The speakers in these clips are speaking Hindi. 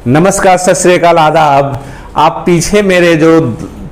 नमस्कार, सत श्री अकाल, आदाब। आप पीछे मेरे जो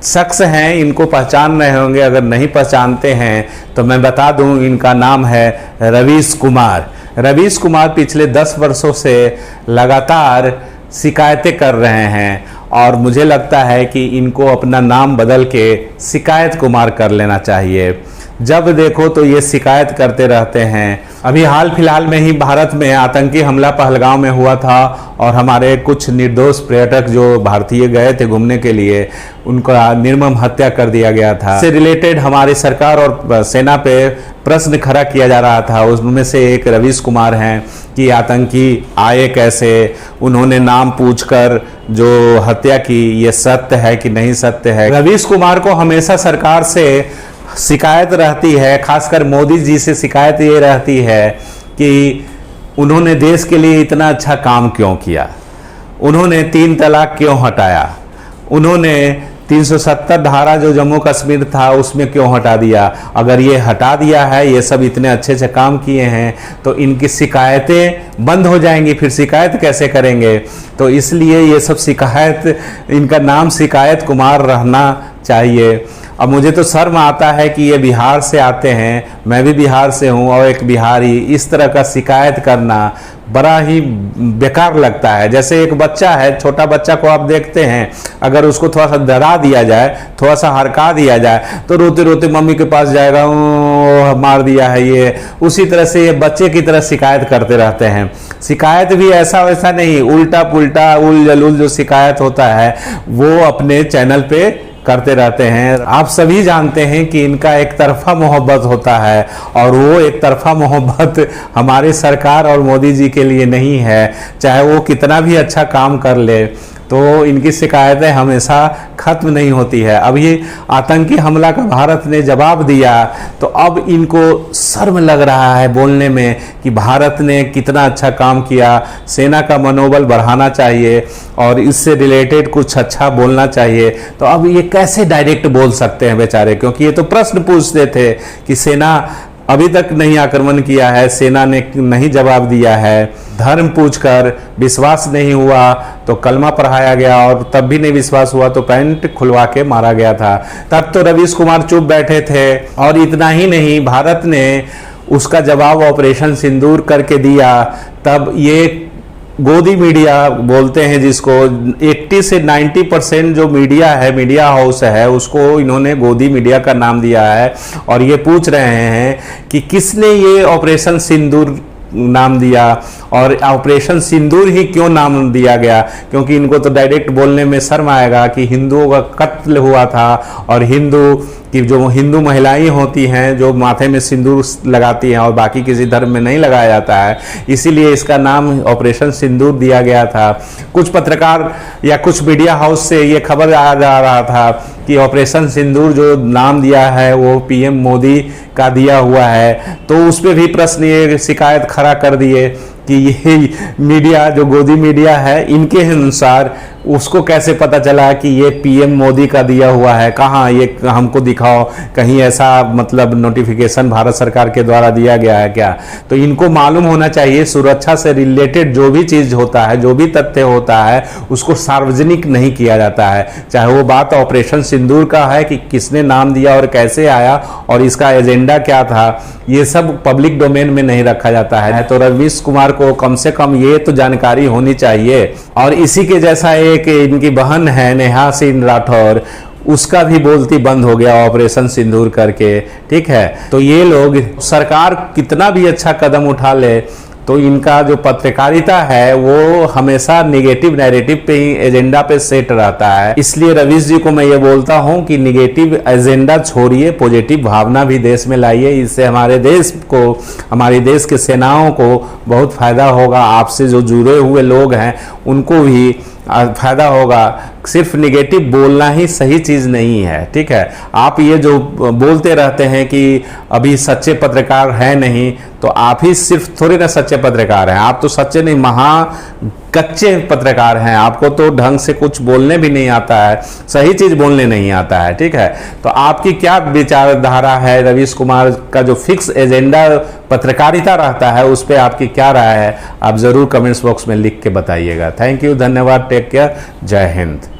शख्स हैं इनको पहचान रहे होंगे, अगर नहीं पहचानते हैं तो मैं बता दूं, इनका नाम है रवीश कुमार। रवीश कुमार पिछले 10 वर्षों से लगातार शिकायतें कर रहे हैं और मुझे लगता है कि इनको अपना नाम बदल के शिकायत कुमार कर लेना चाहिए। जब देखो तो ये शिकायत करते रहते हैं। अभी हाल फिलहाल में ही भारत में आतंकी हमला पहलगांव में हुआ था और हमारे कुछ निर्दोष पर्यटक जो भारतीय गए थे घूमने के लिए, उनका निर्मम हत्या कर दिया गया था। इससे रिलेटेड हमारी सरकार और सेना पे प्रश्न खड़ा किया जा रहा था। उसमें से एक रवीश कुमार हैं कि आतंकी आए कैसे, उन्होंने नाम पूछकर जो हत्या की, ये सत्य है कि नहीं सत्य है। रवीश कुमार को हमेशा सरकार से शिकायत रहती है, खासकर मोदी जी से शिकायत ये रहती है कि उन्होंने देश के लिए इतना अच्छा काम क्यों किया, उन्होंने 3 तलाक क्यों हटाया, उन्होंने 370 धारा जो जम्मू कश्मीर था उसमें क्यों हटा दिया। अगर ये हटा दिया है, ये सब इतने अच्छे से काम किए हैं, तो इनकी शिकायतें बंद हो जाएंगी, फिर शिकायत कैसे करेंगे। तो इसलिए ये सब शिकायत, इनका नाम शिकायत कुमार रहना चाहिए। अब मुझे तो शर्म आता है कि ये बिहार से आते हैं, मैं भी बिहार से हूँ और एक बिहारी, इस तरह का शिकायत करना बड़ा ही बेकार लगता है। जैसे एक बच्चा है, छोटा बच्चा को आप देखते हैं, अगर उसको थोड़ा सा डरा दिया जाए, थोड़ा सा हरका दिया जाए, तो रोते रोते मम्मी के पास जाएगा, मार दिया है ये। उसी तरह से ये बच्चे की तरह शिकायत करते रहते हैं। शिकायत भी ऐसा वैसा नहीं, उल्टा पुल्टा उल जलूल जो शिकायत होता है वो अपने चैनल पे करते रहते हैं। आप सभी जानते हैं कि इनका एक तरफा मोहब्बत होता है और वो एक तरफा मोहब्बत हमारी सरकार और मोदी जी के लिए नहीं है। चाहे वो कितना भी अच्छा काम कर ले, तो इनकी शिकायतें हमेशा खत्म नहीं होती है। अब ये आतंकी हमला का भारत ने जवाब दिया तो अब इनको शर्म लग रहा है बोलने में कि भारत ने कितना अच्छा काम किया। सेना का मनोबल बढ़ाना चाहिए और इससे रिलेटेड कुछ अच्छा बोलना चाहिए। तो अब ये कैसे डायरेक्ट बोल सकते हैं बेचारे, क्योंकि ये तो प्रश्न पूछते थे कि सेना अभी तक नहीं आक्रमण किया है, सेना ने नहीं जवाब दिया है, धर्म पूछकर विश्वास नहीं हुआ तो कलमा पढ़ाया गया और तब भी नहीं विश्वास हुआ तो पैंट खुलवा के मारा गया था। तब तो रवीश कुमार चुप बैठे थे। और इतना ही नहीं, भारत ने उसका जवाब ऑपरेशन सिंदूर करके दिया। तब ये गोदी मीडिया बोलते हैं जिसको, 80 से 90% जो मीडिया है, मीडिया हाउस है, उसको इन्होंने गोदी मीडिया का नाम दिया है। और ये पूछ रहे हैं कि किसने ये ऑपरेशन सिंदूर नाम दिया और ऑपरेशन सिंदूर ही क्यों नाम दिया गया, क्योंकि इनको तो डायरेक्ट बोलने में शर्म आएगा कि हिंदुओं का कत्ल हुआ था और हिंदू कि जो हिंदू महिलाएं होती हैं जो माथे में सिंदूर लगाती हैं और बाकी किसी धर्म में नहीं लगाया जाता है, इसीलिए इसका नाम ऑपरेशन सिंदूर दिया गया था। कुछ पत्रकार या कुछ मीडिया हाउस से ये खबर आ जा रहा था कि ऑपरेशन सिंदूर जो नाम दिया है वो पीएम मोदी का दिया हुआ है। तो उस पर भी प्रश्न, ये शिकायत खड़ा कर दिए कि ये मीडिया जो गोदी मीडिया है, इनके अनुसार उसको कैसे पता चला कि ये पीएम मोदी का दिया हुआ है, कहाँ ये हमको दिखाओ, कहीं ऐसा मतलब नोटिफिकेशन भारत सरकार के द्वारा दिया गया है क्या। तो इनको मालूम होना चाहिए, सुरक्षा से रिलेटेड जो भी चीज़ होता है, जो भी तथ्य होता है, उसको सार्वजनिक नहीं किया जाता है। चाहे वो बात ऑपरेशन सिंदूर का है कि किसने नाम दिया और कैसे आया और इसका एजेंडा क्या था, ये सब पब्लिक डोमेन में नहीं रखा जाता है। तो रवीश कुमार को कम से कम ये तो जानकारी होनी चाहिए। और इसी के जैसा एक इनकी बहन है नेहा सिंह राठौर, उसका भी बोलती बंद हो गया ऑपरेशन सिंदूर करके। ठीक है, तो ये लोग, सरकार कितना भी अच्छा कदम उठा ले तो इनका जो पत्रकारिता है वो हमेशा नेगेटिव नैरेटिव पे ही, एजेंडा पे सेट रहता है। इसलिए रवीश जी को मैं ये बोलता हूं कि नेगेटिव एजेंडा छोड़िए, पॉजिटिव भावना भी देश में लाइए। इससे हमारे देश को, हमारे देश के सेनाओं को बहुत फायदा होगा। आपसे जो जुड़े हुए लोग हैं उनको भी फायदा होगा। सिर्फ निगेटिव बोलना ही सही चीज़ नहीं है। ठीक है, आप ये जो बोलते रहते हैं कि अभी सच्चे पत्रकार हैं नहीं, तो आप ही सिर्फ थोड़ी ना सच्चे पत्रकार हैं, आप तो सच्चे नहीं, कच्चे पत्रकार हैं, आपको तो ढंग से कुछ बोलने भी नहीं आता है, सही चीज बोलने नहीं आता है, ठीक है। तो आपकी क्या विचारधारा है, रवीश कुमार का जो फिक्स एजेंडा पत्रकारिता रहता है उस पर आपकी क्या राय है, आप जरूर कमेंट्स बॉक्स में लिख के बताइएगा। थैंक यू, धन्यवाद, टेक केयर, जय हिंद।